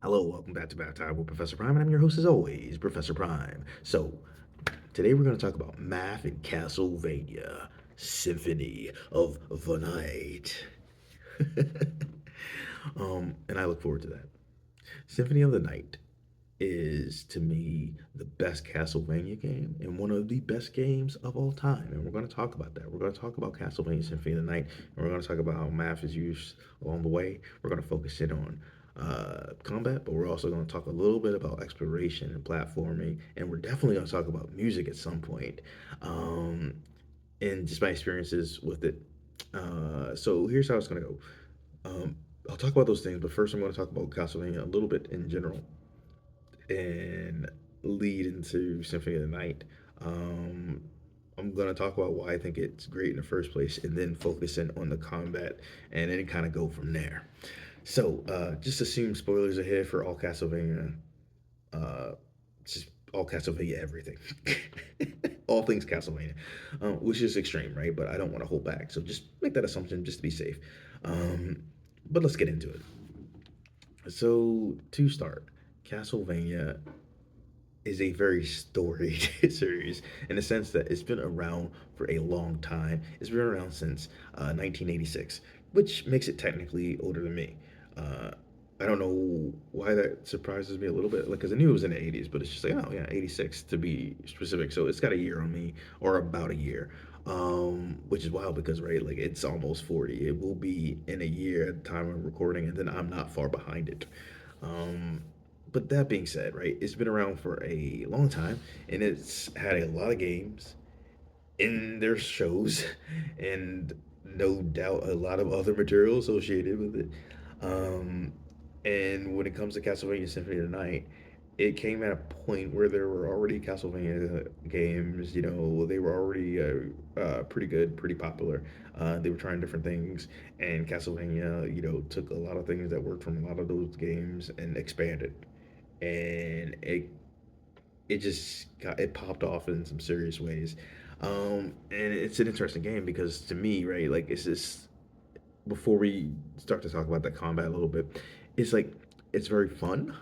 Hello, welcome back to Bath Time with Professor Prime, and I'm your host as always, Professor Prime. So, today we're going to talk about math in Castlevania Symphony of the Night. And I look forward to that. Symphony of the Night is, to me, the best Castlevania game and one of the best games of all time. And we're going to talk about that. We're going to talk about Castlevania Symphony of the Night, and we're going to talk about how math is used along the way. We're going to focus in on combat, but we're also going to talk a little bit about exploration and platforming, and we're definitely going to talk about music at some point, um, and just my experiences with it. So here's how it's going to go. I'll talk about those things, but first I'm going to talk about Castlevania a little bit in general and lead into Symphony of the Night. Um, I'm gonna talk about why I think it's great in the first place, and then focus in on the combat, and then kind of go from there. So, just assume spoilers ahead for all Castlevania, uh, just all Castlevania everything, all things Castlevania, which is extreme, right? But I don't want to hold back, so just make that assumption just to be safe. Um, but let's get into it. So to start, Castlevania is a very storied series in the sense that it's been around for a long time. It's been around since 1986, which makes it technically older than me. Uh, I don't know why that surprises me a little bit, like because I knew it was in the 80s, but it's just like, oh yeah, 86 to be specific. So it's got a year on me, or about a year, which is wild because right, like it's almost 40. It will be in a year at the time of recording, and then I'm not far behind it. Um, but that being said, right, it's been around for a long time, and it's had a lot of games in their shows, and no doubt a lot of other material associated with it. Um, and when it comes to Castlevania Symphony of the Night, it came at a point where there were already Castlevania games. You know, they were already pretty good, pretty popular. They were trying different things, and Castlevania, took a lot of things that worked from a lot of those games and expanded. And it popped off in some serious ways. And it's an interesting game because to me, right, like it's just before we start to talk about the combat a little bit, it's like it's very fun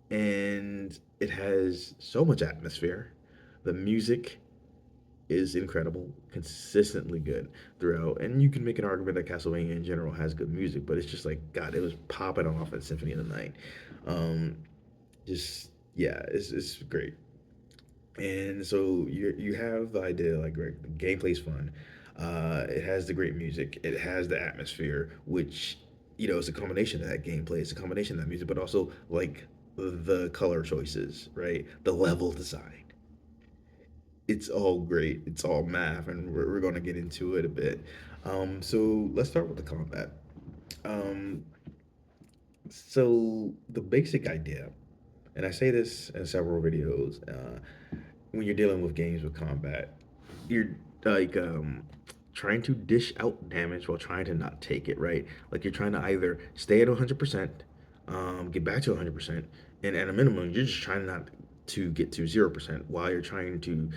and it has so much atmosphere. The music is incredible, consistently good throughout. And you can make an argument that Castlevania in general has good music, but it's just like God, it was popping off at Symphony of the Night. Um, just yeah, it's great. And so you have the idea like right, the gameplay's fun. It has the great music. It has the atmosphere, which it's a combination of that gameplay. It's a combination of that music, but also like the color choices, right? The level design. It's all great. It's all math, and we're going to get into it a bit. So let's start with the combat. Um, so the basic idea, and I say this in several videos, when you're dealing with games with combat, you're like trying to dish out damage while trying to not take it, right? Like you're trying to either stay at 100%, get back to 100%, and at a minimum, you're just trying not to get to 0% while you're trying to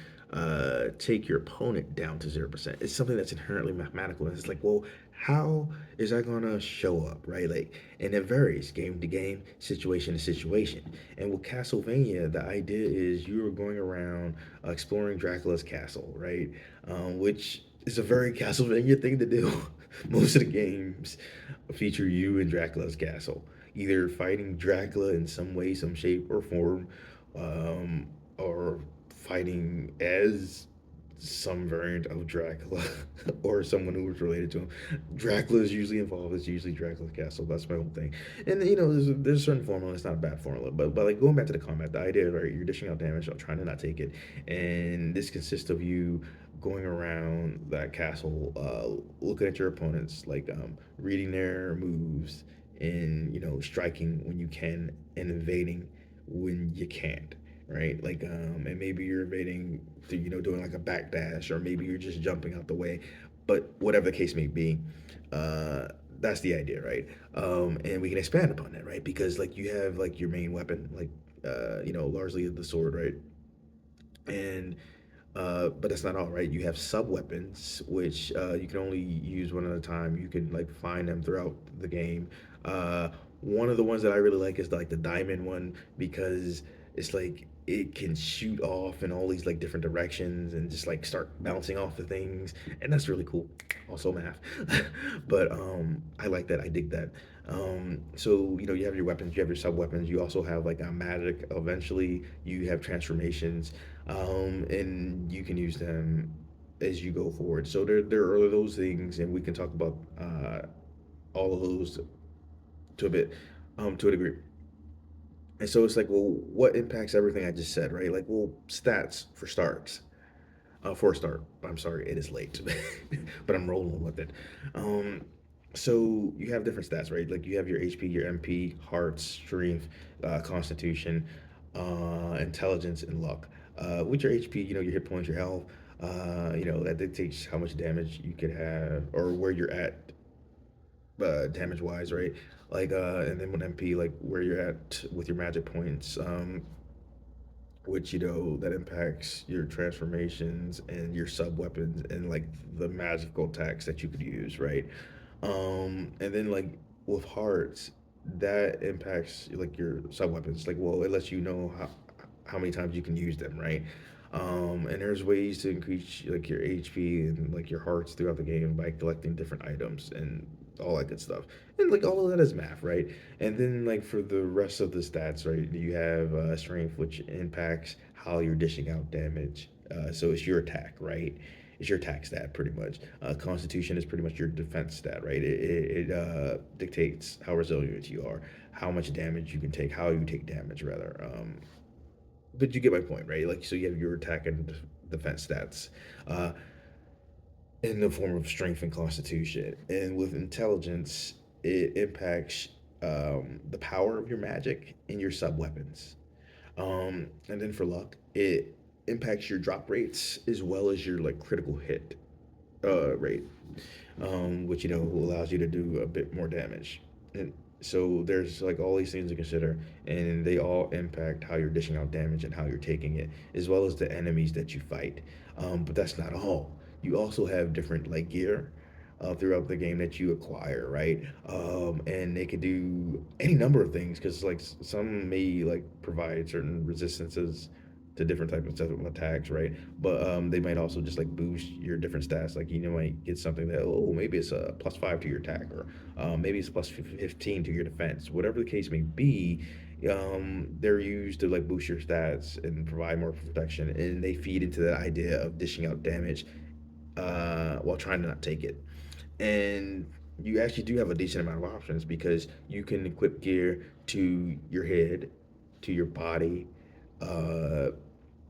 take your opponent down to 0%. It's something that's inherently mathematical. And it's like, well, how is that gonna show up, right? Like, and it varies game to game, situation to situation. And with Castlevania, the idea is you are going around exploring Dracula's castle, right? Which is a very Castlevania thing to do. Most of the games feature you in Dracula's castle, either fighting Dracula in some way, some shape, or form, or fighting as some variant of Dracula or someone who was related to him. Dracula is usually involved. It's usually Dracula's castle. That's my whole thing. And there's a certain formula. It's not a bad formula, but like going back to the combat, the idea right, you're dishing out damage, I'm trying to not take it, and this consists of you going around that castle, looking at your opponents, like reading their moves, and striking when you can, and invading when you can't, right? Like, and maybe you're invading through, doing like a backdash, or maybe you're just jumping out the way. But whatever the case may be, uh, that's the idea, right? And we can expand upon that, right? Because like you have like your main weapon, like largely the sword, right? And but that's not all, right? You have sub weapons, which you can only use one at a time. You can like find them throughout the game. Uh, One of the ones that I really like is like the diamond one because it's like it can shoot off in all these like different directions and just like start bouncing off the things, and that's really cool. Also math, but I like that. I dig that. So you know you have your weapons, you have your sub weapons, you also have like a magic. Eventually, you have transformations, and you can use them as you go forward. So there are those things, and we can talk about all of those to a bit, to a degree. And so it's like, well, what impacts everything I just said, right? Like, well, stats for starts. For a start, I'm sorry, it is late, but I'm rolling with it. Um, so you have different stats, right? Like you have your HP, your MP, heart, strength, constitution, intelligence, and luck. With your HP, you know your hit points, your health. You know that dictates how much damage you could have or where you're at damage wise, right? Like and then with MP, like where you're at with your magic points, which you know that impacts your transformations and your sub weapons and like the magical attacks that you could use, right? And then like with hearts, that impacts like your sub weapons. Like, well, it lets you know how many times you can use them, right? And there's ways to increase like your HP and like your hearts throughout the game by collecting different items and all that good stuff. And like all of that is math, right? And then like for the rest of the stats, right? You have strength, which impacts how you're dishing out damage. So it's your attack, right? It's your attack stat pretty much. Constitution is pretty much your defense stat, right? It dictates how resilient you are, how much damage you can take, how you take damage rather. But you get my point, right? Like so, you have your attack and defense stats. Uh, in the form of strength and constitution. And with intelligence, it impacts the power of your magic and your sub weapons. And then for luck, it impacts your drop rates as well as your like critical hit rate, which you know allows you to do a bit more damage. And so there's like all these things to consider, and they all impact how you're dishing out damage and how you're taking it, as well as the enemies that you fight. But that's not all. You also have different like gear throughout the game that you acquire, right? And they could do any number of things because like some may like provide certain resistances to different types of attacks, right? But they might also just like boost your different stats. Like you know, might get something that oh maybe it's a +5 to your attack, or maybe it's +15 to your defense. Whatever the case may be, they're used to like boost your stats and provide more protection, and they feed into that idea of dishing out damage while trying to not take it. And you actually do have a decent amount of options because you can equip gear to your head, to your body. Uh,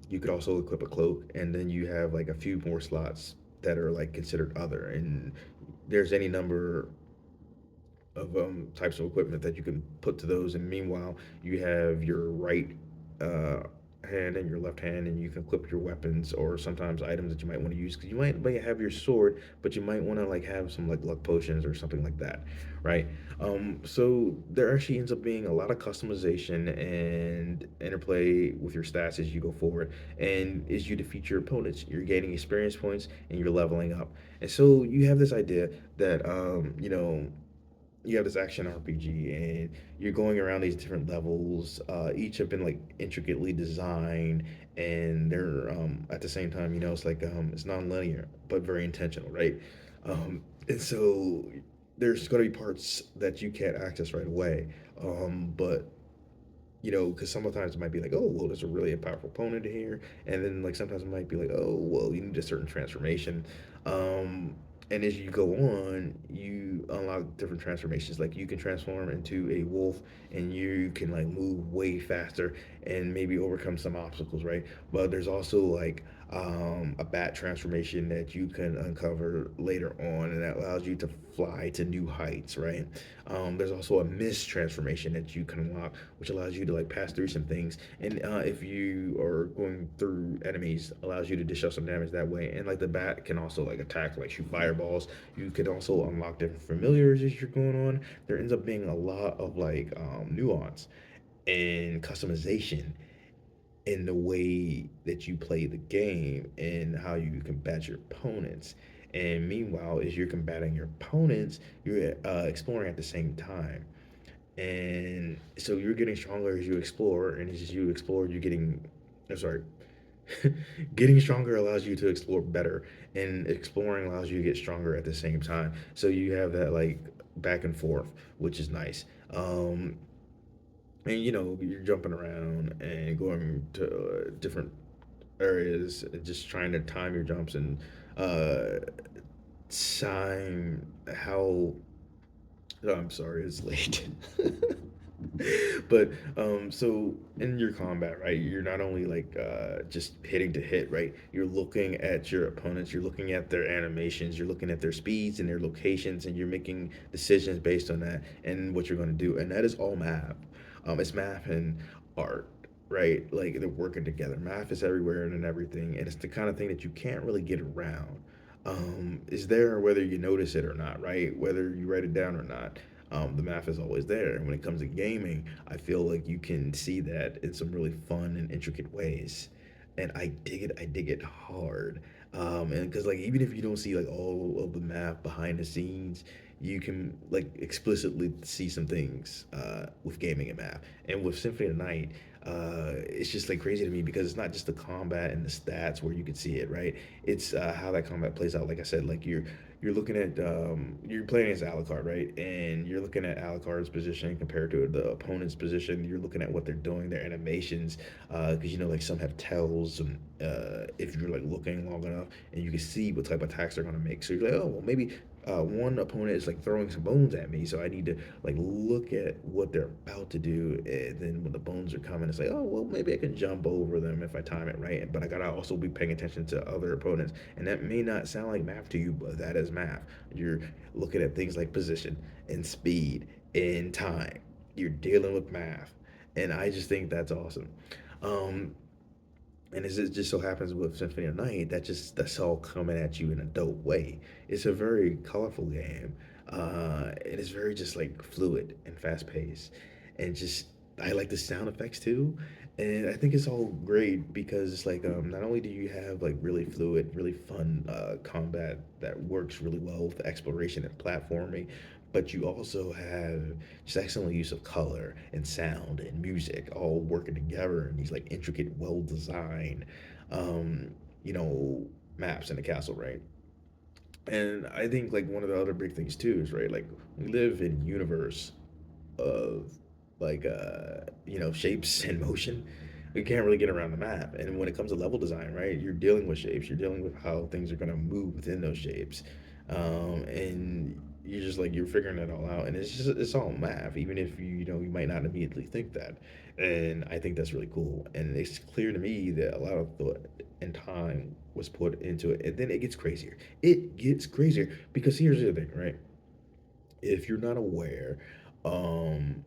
you could also equip a cloak, and then you have like a few more slots that are like considered other. And there's any number of types of equipment that you can put to those. And meanwhile, you have your right uh, hand and your left hand, and you can equip your weapons or sometimes items that you might want to use because you might have your sword, but you might want to like have some like luck potions or something like that, right? So there actually ends up being a lot of customization and interplay with your stats as you go forward, and as you defeat your opponents, you're gaining experience points and you're leveling up. And so you have this idea that you know you have this action RPG and you're going around these different levels. Each have been like intricately designed, and they're at the same time, you know, it's like it's non-linear but very intentional, right? And so there's going to be parts that you can't access right away, but you know, because sometimes it might be like, oh, well, there's a really powerful opponent here, and then like sometimes it might be like, oh, well, you need a certain transformation, and as you go on, you unlock different transformations. Like you can transform into a wolf, and you can like move way faster and maybe overcome some obstacles, right? But there's also like a bat transformation that you can uncover later on, and that allows you to fly to new heights, right? There's also a mist transformation that you can unlock, which allows you to like pass through some things, and if you are going through enemies, allows you to dish out some damage that way. And like the bat can also like attack, like shoot fireballs. You could also unlock different familiars as you're going on. There ends up being a lot of like nuance and customization in the way that you play the game and how you combat your opponents. And meanwhile, as you're combating your opponents, you're exploring at the same time. And so you're getting stronger as you explore, and as you explore, you're getting. I'm sorry. Getting stronger allows you to explore better, and exploring allows you to get stronger at the same time. So you have that like back and forth, which is nice. And you're jumping around and going to different areas, just trying to time your jumps and uh, time how. Oh, I'm sorry, it's late. But so in your combat, right, you're not only like just hitting to hit, right? You're looking at your opponents, you're looking at their animations, you're looking at their speeds and their locations, and you're making decisions based on that and what you're going to do, and that is all math. It's math and art, right? Like they're working together. Math is everywhere and in everything, and it's the kind of thing that you can't really get around. Is there whether you notice it or not, right? Whether you write it down or not, the math is always there. And when it comes to gaming, I feel like you can see that in some really fun and intricate ways. And I dig it. I dig it hard. And because like even if you don't see like all of the math behind the scenes, you can like explicitly see some things with gaming and math. And with Symphony of the Night, it's just like crazy to me because it's not just the combat and the stats where you can see it, right? It's how that combat plays out. Like I said, like you're looking at you're playing as Alucard, right? And you're looking at Alucard's position compared to the opponent's position. You're looking at what they're doing, their animations, because like some have tells, and if you're like looking long enough, and you can see what type of attacks they're gonna make. So you're like, oh well, maybe one opponent is like throwing some bones at me, so I need to like look at what they're about to do, and then when the bones are coming, it's like, oh well, maybe I can jump over them if I time it right. But I gotta also be paying attention to other opponents, and that may not sound like math to you, but that is math. You're looking at things like position and speed and time. You're dealing with math, and I just think that's awesome. Um, and as it just so happens with Symphony of Night, that's all coming at you in a dope way. It's a very colorful game. And it's very just like fluid and fast paced, and just I like the sound effects too. And I think it's all great because it's like not only do you have like really fluid, really fun combat that works really well with exploration and platforming, but you also have just excellent use of color and sound and music all working together in these like intricate, well designed, um, you know, maps in the castle, right? And I think like one of the other big things too is right, like we live in a universe of like shapes and motion. We can't really get around the map. And when it comes to level design, right, you're dealing with shapes. You're dealing with how things are gonna move within those shapes, and you're just like you're figuring it all out. And it's all math, even if you might not immediately think that. And I think that's really cool. And it's clear to me that a lot of thought and time was put into it. And then it gets crazier. It gets crazier because here's the thing, right? If you're not aware, um,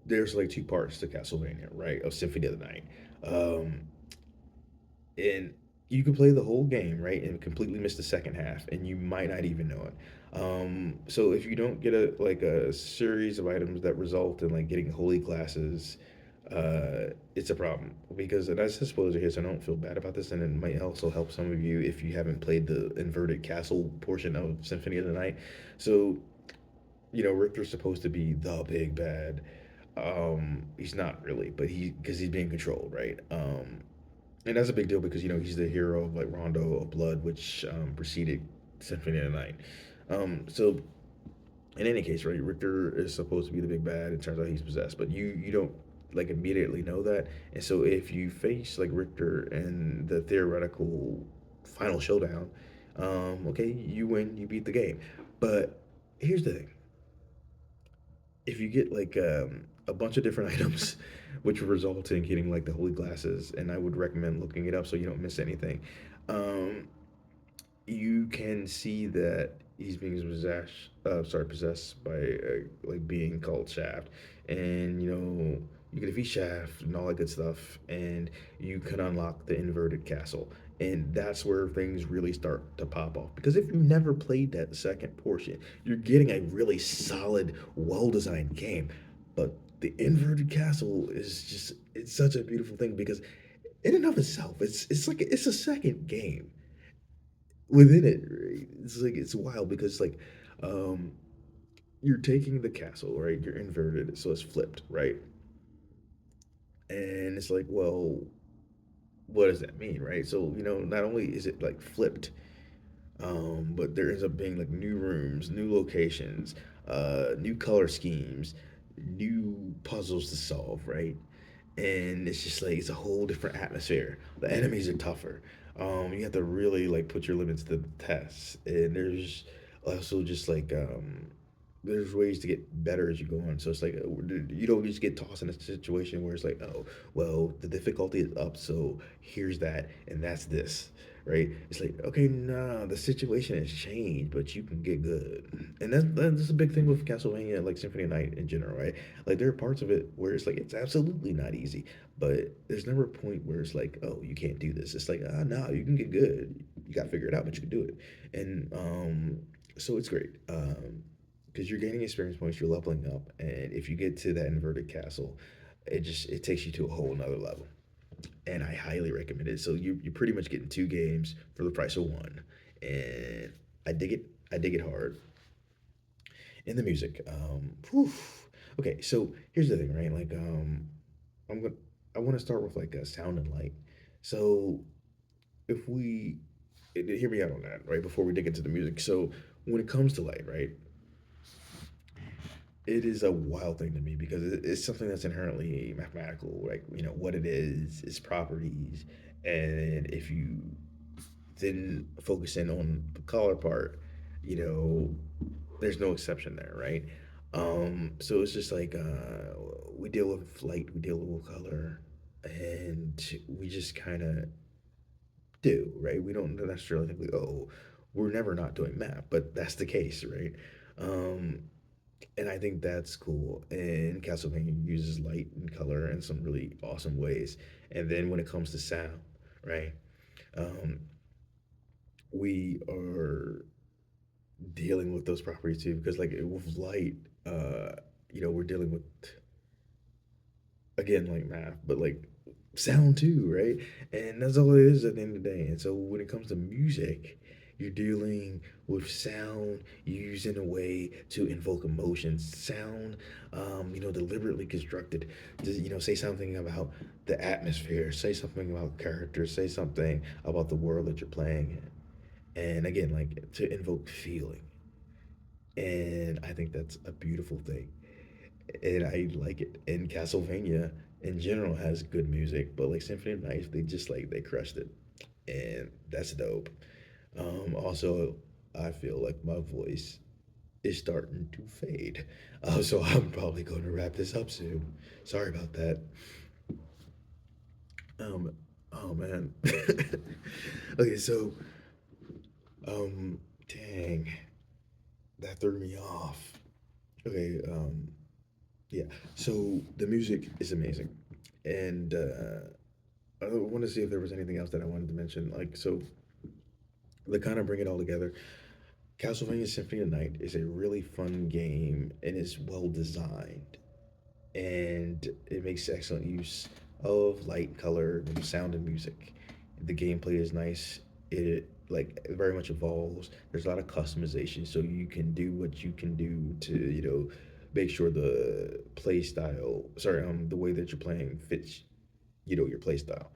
there's like two parts to Castlevania, right? Of Symphony of the Night. Um, and you can play the whole game, right, and completely miss the second half, and you might not even know it. So if you don't get a series of items that result in like getting holy glasses, it's a problem because and that's a spoiler here, so don't feel bad about this, and it might also help some of you if you haven't played the inverted castle portion of Symphony of the Night. So Richter's supposed to be the big bad. He's not really, but because he's being controlled, right? And that's a big deal because he's the hero of like Rondo of Blood, which preceded Symphony of the Night. So in any case, right, Richter is supposed to be the big bad. It turns out he's possessed, but you don't like immediately know that. And so if you face like Richter in the theoretical final showdown, okay, you win, you beat the game. But here's the thing: if you get like a bunch of different items, which would result in getting like the holy glasses, and I would recommend looking it up so you don't miss anything. Um, you can see that he's being possessed by like being called Shaft, and you can defeat Shaft and all that good stuff, and you can unlock the inverted castle, and that's where things really start to pop off. Because if you never played that second portion, you're getting a really solid, well-designed game, but the inverted castle is just—it's such a beautiful thing because in and of itself, it's like it's a second game within it. Right? It's like it's wild because like um you're taking the castle, right? You're inverted, so it's flipped, right? And it's like, well, what does that mean, right? So not only is it like flipped, but there ends up being like new rooms, new locations, new color schemes, new puzzles to solve, right? And it's just like it's a whole different atmosphere. The enemies are tougher. You have to really like put your limits to the test, and there's also just like there's ways to get better as you go on. So it's like you don't just get tossed in a situation where it's like, oh, well, the difficulty is up, so here's that, and that's this, right? It's like, okay, nah, the situation has changed, but you can get good, and that's a big thing with Castlevania, like Symphony of Night in general, right? Like there are parts of it where it's like it's absolutely not easy, but there's never a point where it's like, oh, you can't do this. It's like, ah, no, you can get good. You got to figure it out, but you can do it, and so it's great. Because you're gaining experience points, you're leveling up, and if you get to that inverted castle, it takes you to a whole nother level. And I highly recommend it. So you're pretty much getting two games for the price of one, and I dig it. I dig it hard. And the music, whew. Okay, so here's the thing, right? Like, I'm gonna I want to start with like a sound and light. So if we hear me out on that, right? Before we dig into the music. So when it comes to light, right? It is a wild thing to me because it's something that's inherently mathematical, like what it is, its properties, and if you then focus in on the color part, you know, there's no exception there, right? So it's just like we deal with light, we deal with color, and we just kind of do, right? We don't necessarily think, like, oh, we're never not doing math, but that's the case, right? Um, and I think that's cool. And Castlevania uses light and color in some really awesome ways. And then when it comes to sound, right? Um, we are dealing with those properties too, because like with light, we're dealing with again like math, but like sound too, right? And that's all it is at the end of the day. And so when it comes to music, you're dealing with sound used in a way to invoke emotions. Sound, deliberately constructed to, say something about the atmosphere, say something about characters, say something about the world that you're playing in. And again, like to invoke feeling. And I think that's a beautiful thing, and I like it. And Castlevania in general has good music, but like Symphony of Night, they just like they crushed it, and that's dope. Also, I feel like my voice is starting to fade, so I'm probably going to wrap this up soon. Sorry about that. Um, oh man. Okay, so dang, that threw me off. Okay, yeah. So the music is amazing, and I want to see if there was anything else that I wanted to mention. Like, so to kind of bring it all together, Castlevania Symphony of Night is a really fun game and is well designed, and it makes excellent use of light, color, and sound and music. The gameplay is nice. It like very much evolves. There's a lot of customization, so you can do what you can do to make sure the play style, sorry, the way that you're playing fits your play style.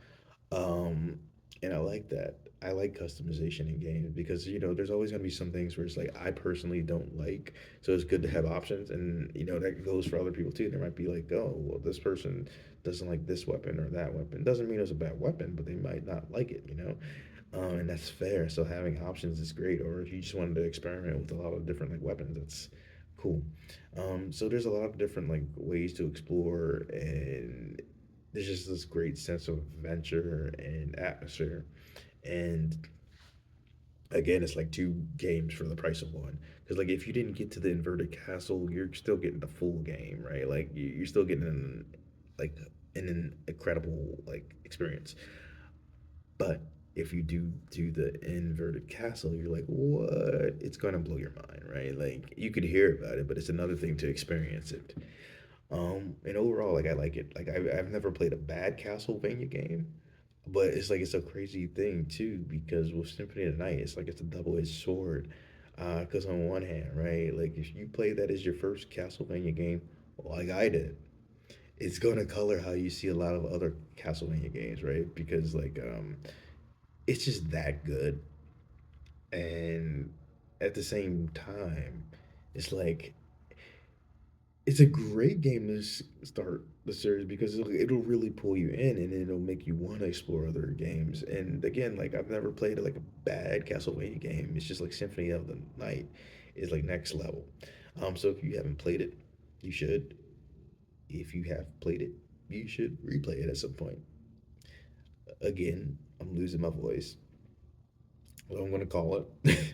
Um, and I like that. I like customization in games because there's always gonna be some things where it's like I personally don't like, so it's good to have options, and that goes for other people too. There might be like, oh, well, this person doesn't like this weapon or that weapon. Doesn't mean it's a bad weapon, but they might not like it. And that's fair. So having options is great. Or if you just wanted to experiment with a lot of different like weapons, that's cool. So there's a lot of different like ways to explore, and there's just this great sense of adventure and atmosphere. And again, it's like two games for the price of one. Because like if you didn't get to the inverted castle, you're still getting the full game, right? Like you're still getting like an incredible like experience. But if you do the inverted castle, you're like, what? It's gonna blow your mind, right? Like you could hear about it, but it's another thing to experience it. And overall, like I like it. Like I've never played a bad Castlevania game, but it's like it's a crazy thing too because with Symphony of the Night, it's like it's a double edged sword. Because on one hand, right, like if you play that as your first Castlevania game, like I did, it's gonna color how you see a lot of other Castlevania games, right? Because it's just that good, and at the same time, it's like it's a great game to start the series because it'll really pull you in and it'll make you want to explore other games. And again, like I've never played like a bad Castlevania game. It's just like Symphony of the Night is like next level. So if you haven't played it, you should. If you have played it, you should replay it at some point. Again, I'm losing my voice. What I'm gonna call it,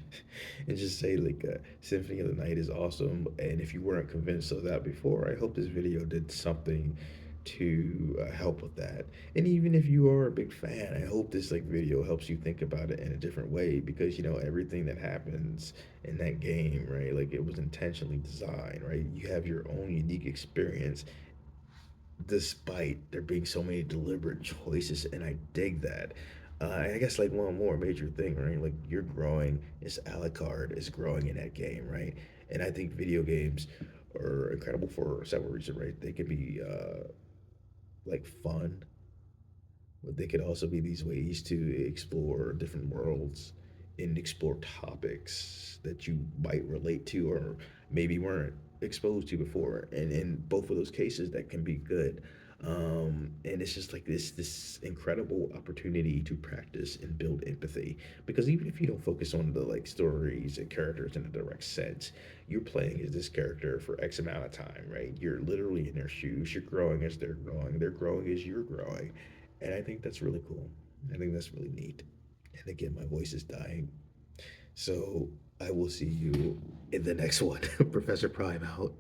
and just say like Symphony of the Night is awesome. And if you weren't convinced of that before, I hope this video did something to help with that. And even if you are a big fan, I hope this like video helps you think about it in a different way because you know everything that happens in that game, right? Like it was intentionally designed, right? You have your own unique experience despite there being so many deliberate choices, and I dig that. And I guess like one more major thing, right? Like you're growing, it's Alucard is growing in that game, right? And I think video games are incredible for several reasons, right? They can be like fun, but they could also be these ways to explore different worlds and explore topics that you might relate to or maybe weren't exposed to before. And in both of those cases, that can be good. And it's just like this incredible opportunity to practice and build empathy because even if you don't focus on the like stories and characters in a direct sense, you're playing as this character for X amount of time, right? You're literally in their shoes. You're growing as they're growing as you're growing, and I think that's really cool. I think that's really neat. And again, my voice is dying. So I will see you in the next one. Professor Prime out.